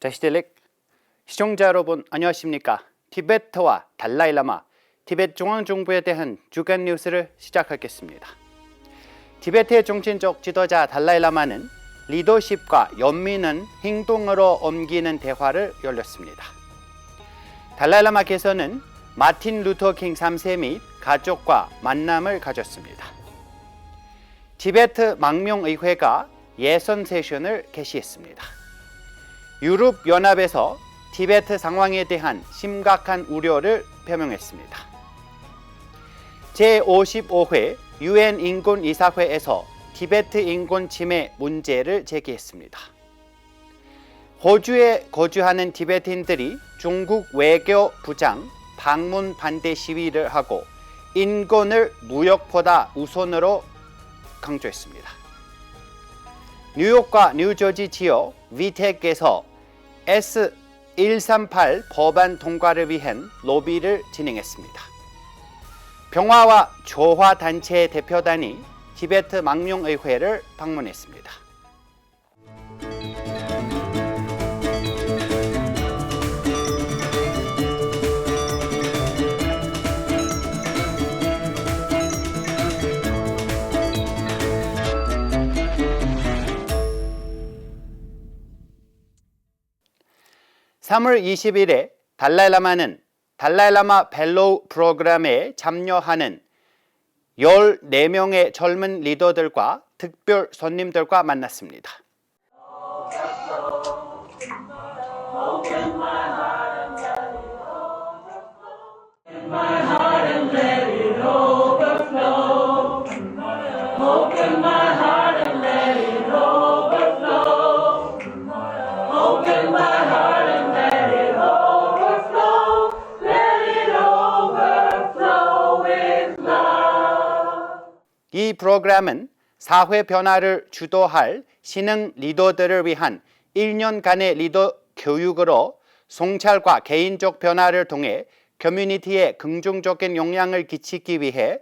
자시델렉 시청자 여러분 안녕하십니까? 티베트와 달라이라마, 티베트 중앙정부에 대한 주간 뉴스를 시작하겠습니다. 티베트의 정신적 지도자 달라이라마는 리더십과 연민은 행동으로 옮기는 대화를 열렸습니다. 달라이라마께서는 마틴 루터 킹 3세 및 가족과 만남을 가졌습니다. 티베트 망명의회가 예선 세션을 개시했습니다. 유럽연합에서 티베트 상황에 대한 심각한 우려를 표명했습니다. 제55회 UN 인권이사회에서 티베트 인권 침해 문제를 제기했습니다. 호주에 거주하는 티베트인들이 중국 외교부장 방문 반대 시위를 하고 인권을 무역보다 우선으로 강조했습니다. 뉴욕과 뉴저지 지역 위텍에서 S138 법안 통과를 위한 로비를 진행했습니다. 평화와 조화 단체의 대표단이 티베트 망명의회를 방문했습니다. (3월 20일에) 달라이라마는 달라이라마 펠로우 프로그램에 참여하는 14명의 젊은 리더들과 특별 손님들과 만났습니다. 이 프로그램은 사회 변화를 주도할 신흥 리더들을 위한 1년간의 리더 교육으로 성찰과 개인적 변화를 통해 커뮤니티에 긍정적인 영향을 끼치기 위해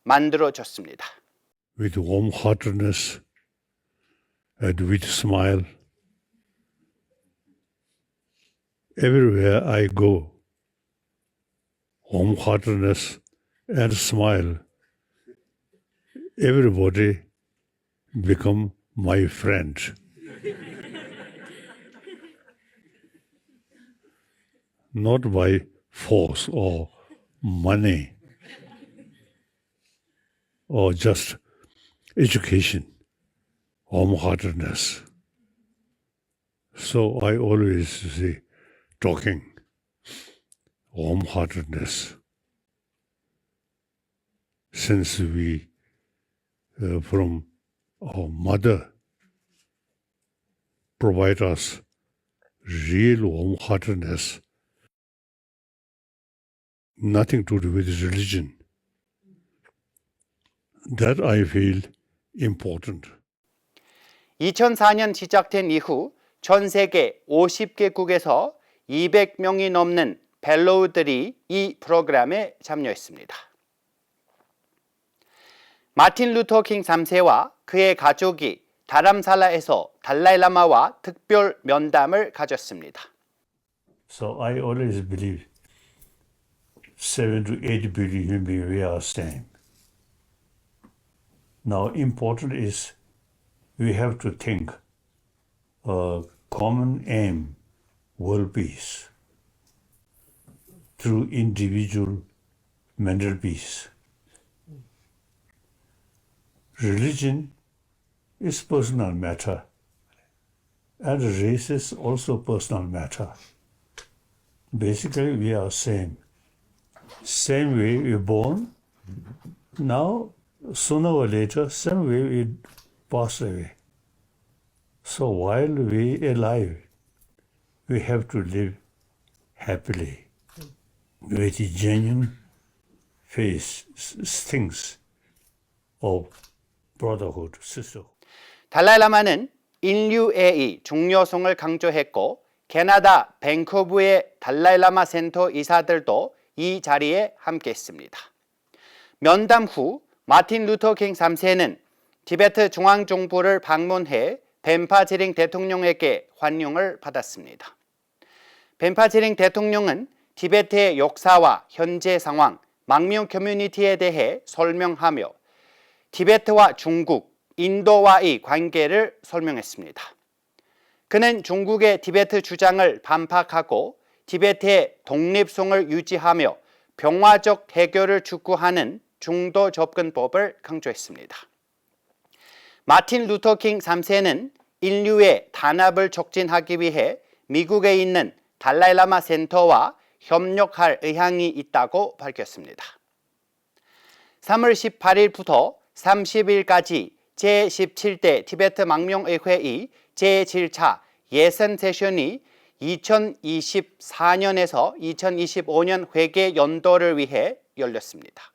만들어졌습니다. With warm-heartedness and with smile, everywhere I go, warm-heartedness and smile. Everybody become my friend. Not by force or money or just education, warm-heartedness. So I always say, talking, warm-heartedness. Since we from our mother provide us real warm-heartedness, nothing to do with religion. That I feel important. 2004년 시작된 이후 전 세계 50개국에서 200명이 넘는 펠로우들이 이 프로그램에 참여했습니다. 마틴 루터 킹 3세와 그의 가족이 다람살라에서 달라이라마와 특별 면담을 가졌습니다. So I always believe 7 to 8 billion human beings we are same. Now important is we have to think a common aim, world peace, through individual mental peace. Religion is personal matter, and race is also personal matter. Basically, we are same. Same way we born, now sooner or later, same way we pass away. So while we alive, we have to live happily with genuine face things of brotherhood, sisterhood. 달라이라마는 인류애의 중요성을 강조했고 캐나다 밴쿠버의 달라이라마 센터 이사들도 이 자리에 함께했습니다. 면담 후 마틴 루터 킹 3세는 티베트 중앙정부를 방문해 벤파지링 대통령에게 환영을 받았습니다. 벤파지링 대통령은 티베트의 역사와 현재 상황, 망명 커뮤니티에 대해 설명하며 티베트와 중국, 인도와의 관계를 설명했습니다. 그는 중국의 티베트 주장을 반박하고 티베트의 독립성을 유지하며 평화적 해결을 추구하는 중도 접근법을 강조했습니다. 마틴 루터 킹 3세는 인류의 단합을 촉진하기 위해 미국에 있는 달라이라마 센터와 협력할 의향이 있다고 밝혔습니다. 3월 18일부터 30일까지 제17대 티베트 망명의회의 제7차 예선 세션이 2024년에서 2025년 회계 연도를 위해 열렸습니다.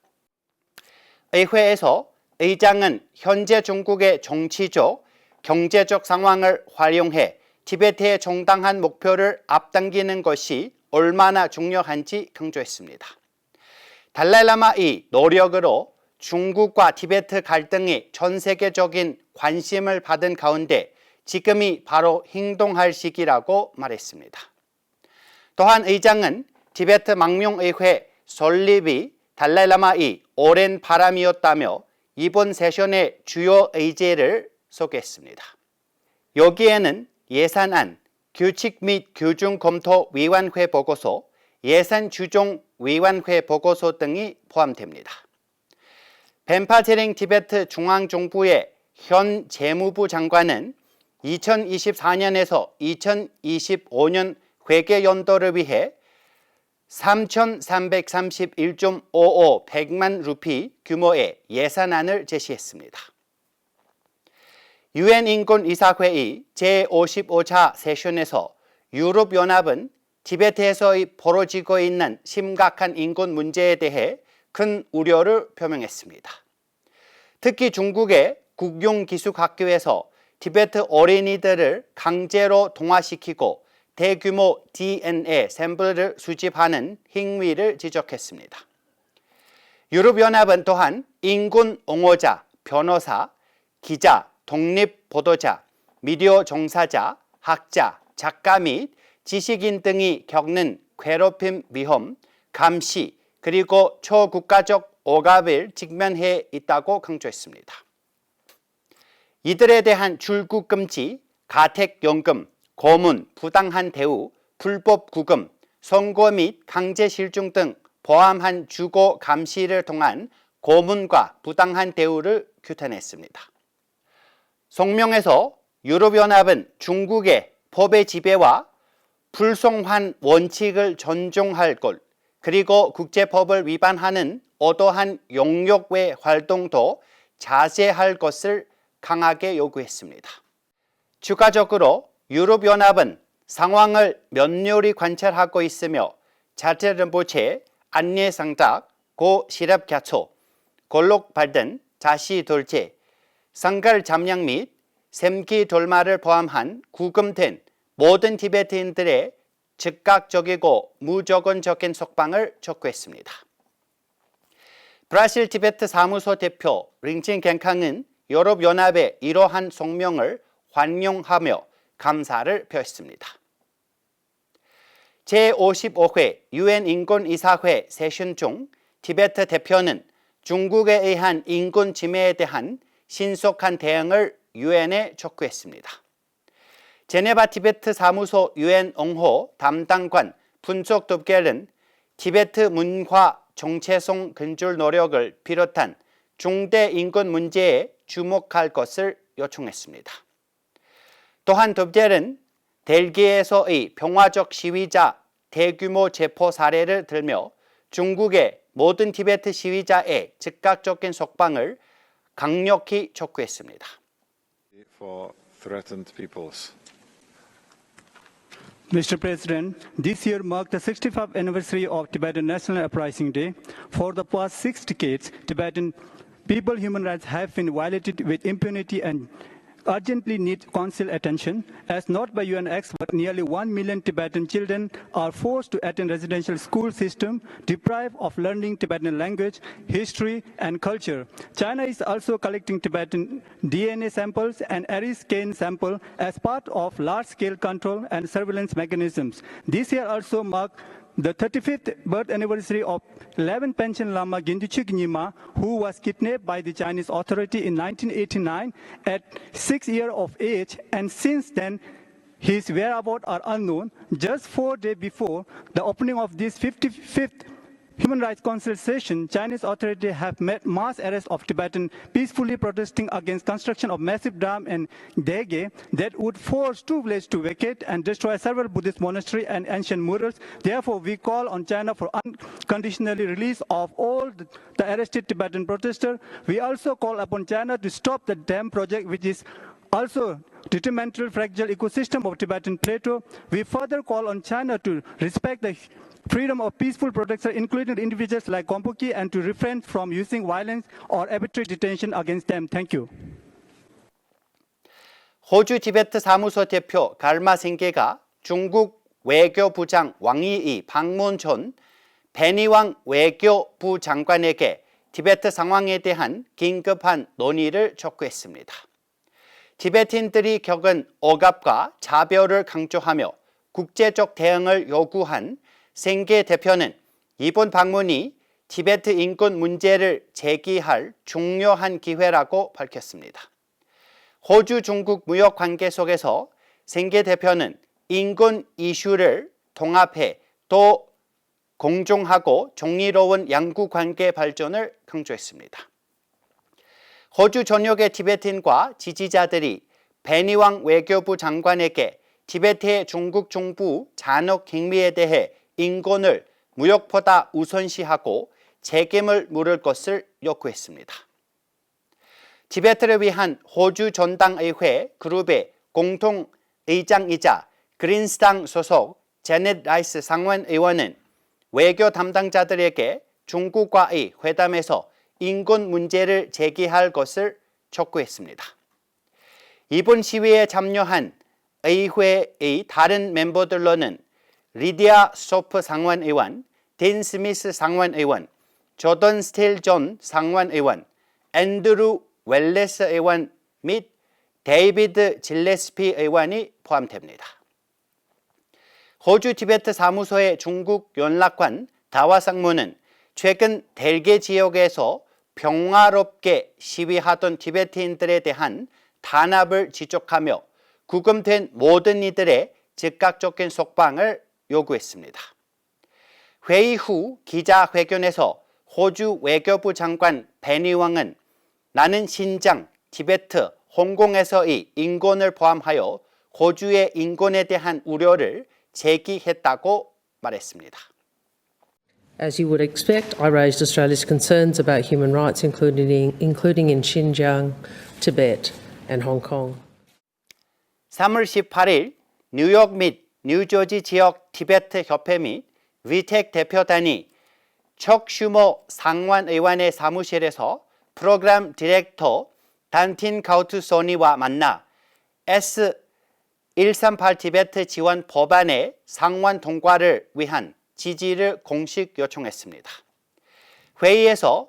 의회에서 의장은 현재 중국의 정치적, 경제적 상황을 활용해 티베트의 정당한 목표를 앞당기는 것이 얼마나 중요한지 강조했습니다. 달라이라마의 노력으로 중국과 티베트 갈등이 전 세계적인 관심을 받은 가운데 지금이 바로 행동할 시기라고 말했습니다. 또한 의장은 티베트 망명의회 설립이 달라이라마의 오랜 바람이었다며 이번 세션의 주요 의제를 소개했습니다. 여기에는 예산안, 규칙 및 규정 검토 위원회 보고서, 예산 추종 위원회 보고서 등이 포함됩니다. 벤파제링 티베트 중앙정부의 현 재무부 장관은 2024년에서 2025년 회계 연도를 위해 3,331.55 백만 루피 규모의 예산안을 제시했습니다. 유엔 인권이사회의 제55차 세션에서 유럽연합은 티베트에서 벌어지고 있는 심각한 인권 문제에 대해 큰 우려를 표명했습니다. 특히 중국의 국영기숙학교에서 티베트 어린이들을 강제로 동화시키고 대규모 DNA 샘플을 수집하는 행위를 지적했습니다. 유럽연합은 또한 인권 옹호자, 변호사, 기자, 독립보도자, 미디어 종사자, 학자, 작가 및 지식인 등이 겪는 괴롭힘 위험, 감시, 그리고 초국가적 억압을 직면해 있다고 강조했습니다. 이들에 대한 출국 금지, 가택연금, 고문, 부당한 대우, 불법 구금, 선고 및 강제 실종 등 포함한 주거 감시를 통한 고문과 부당한 대우를 규탄했습니다. 성명에서 유럽연합은 중국의 법의 지배와 불성한 원칙을 존중할 것, 그리고 국제법을 위반하는 어떠한 영역 외 활동도 자제할 것을 강하게 요구했습니다. 추가적으로 유럽연합은 상황을 면밀히 관찰하고 있으며 자체정보체, 안내상작, 고실업교초, 골록발등, 자시돌제, 상갈 잠량 및 샘기돌마를 포함한 구금된 모든 티베트인들의 즉각적이고 무조건적인 석방을 촉구했습니다. 브라질 티베트 사무소 대표 링친 갱캉은 유럽연합의 이러한 성명을 환영하며 감사를 표했습니다. 제55회 유엔 인권이사회 세션 중 티베트 대표는 중국에 의한 인권 침해에 대한 신속한 대응을 유엔에 촉구했습니다. 제네바 티베트 사무소 유엔 옹호 담당관 분석 톱겔은 티베트 문화 정체성 근절 노력을 비롯한 중대 인권 문제에 주목할 것을 요청했습니다. 또한 톱겔은 델기에서의 평화적 시위자 대규모 체포 사례를 들며 중국의 모든 티베트 시위자의 즉각적인 석방을 강력히 촉구했습니다. For threatened peoples. Mr. President, this year marked the 65th anniversary of Tibetan National Uprising Day. For the past 6 decades, Tibetan people human rights have been violated with impunity and urgently need Council attention. As noted by UN experts, nearly 1 million Tibetan children are forced to attend residential school system, deprived of learning Tibetan language, history, and culture. China is also collecting Tibetan DNA samples and iris scan sample as part of large-scale control and surveillance mechanisms. This year also marked the 35th birth anniversary of 11th Panchen Lama Ginduchuk Nyima, who was kidnapped by the Chinese authority in 1989 at 6 years of age, and since then his whereabouts are unknown. Just 4 days before the opening of this 55th Human Rights Council session, Chinese authorities have made mass arrest of Tibetan peacefully protesting against construction of massive dam in Dege that would force 2 villages to vacate and destroy several Buddhist monasteries and ancient murals. Therefore, we call on China for unconditional release of all the arrested Tibetan protesters. We also call upon China to stop the dam project, which is also detrimental fragile ecosystem of Tibetan plateau. We further call on China to respect the freedom of peaceful protesters, including individuals like Gompoki, and to refrain from using violence or arbitrary detention against them. Thank you. 호주 티베트 사무소 대표 갈마생계가 중국 외교부장 왕이이 방문 전 베니왕 외교부 장관에게 티베트 상황에 대한 긴급한 논의를 촉구했습니다. 티베트인들이 겪은 억압과 차별을 강조하며 국제적 대응을 요구한 생계 대표는 이번 방문이 티베트 인권 문제를 제기할 중요한 기회라고 밝혔습니다. 호주 중국 무역 관계 속에서 생계 대표는 인권 이슈를 통합해 또 공정하고 정의로운 양국 관계 발전을 강조했습니다. 호주 전역의 티베트인과 지지자들이 베니왕 외교부 장관에게 티베트의 중국 정부 잔혹 행위에 대해 인권을 무역보다 우선시하고 책임을 물을 것을 요구했습니다. 티베트를 위한 호주 전당의회 그룹의 공통의장이자 그린스당 소속 제넷 라이스 상원의원은 외교 담당자들에게 중국과의 회담에서 인권 문제를 제기할 것을 촉구했습니다. 이번 시위에 참여한 의회의 다른 멤버들로는 리디아 소프 상원의원, 딘 스미스 상원의원, 조던 스틸 존 상원의원, 앤드루 웰레스 의원 및 데이비드 질레스피 의원이 포함됩니다. 호주 티베트 사무소의 중국 연락관 다와 상무는 최근 델게 지역에서 평화롭게 시위하던 티베트인들에 대한 탄압을 지적하며 구금된 모든 이들의 즉각적인 석방을 요구했습니다. 회의 후 기자회견에서 호주 외교부 장관 베니왕은 나는 신장, 티베트, 홍콩에서의 인권을 포함하여 호주의 인권에 대한 우려를 제기했다고 말했습니다. As you would expect, I raised Australia's concerns about human rights, including in Xinjiang, Tibet and Hong Kong. 3월 18일 뉴욕 및 뉴저지 지역 티베트 협회 및 위텍 대표단이 척 슈머 상원의원의 사무실에서 프로그램 디렉터 단틴 카우투소니와 만나 S138 티베트 지원 법안의 상원 통과를 위한 지지를 공식 요청했습니다. 회의에서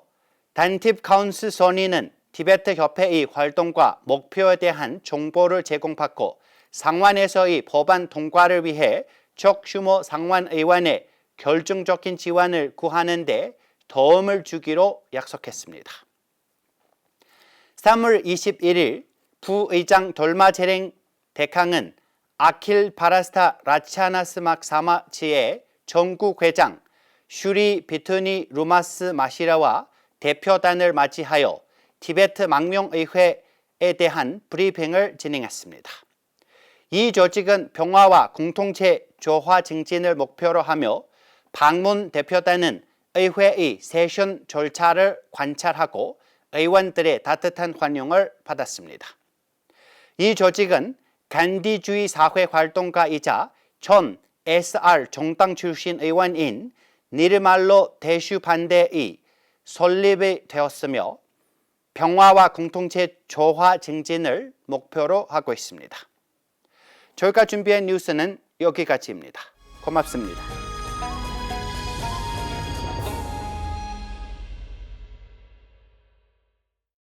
단팁 카운스 소니는 티베트 협회의 활동과 목표에 대한 정보를 제공받고 상원에서의 법안 통과를 위해 척 슈머 상원의원의 결정적인 지원을 구하는 데 도움을 주기로 약속했습니다. 3월 21일 부의장 돌마제랭 대캉은 아킬 파라스타 라차나스막 사마치의 전국 회장 슈리 비투니 루마스 마시라와 대표단을 맞이하여 티베트 망명의회에 대한 브리핑을 진행했습니다. 이 조직은 평화와 공동체 조화 증진을 목표로 하며 방문 대표단은 의회의 세션 절차를 관찰하고 의원들의 따뜻한 환영을 받았습니다. 이 조직은 간디주의 사회 활동가이자 전 SR 정당 출신 의원인 니르말로 대슈 반대의 설립이 되었으며 평화와 공동체 조화 증진을 목표로 하고 있습니다. 저희가 준비한 뉴스는 여기까지입니다. 고맙습니다.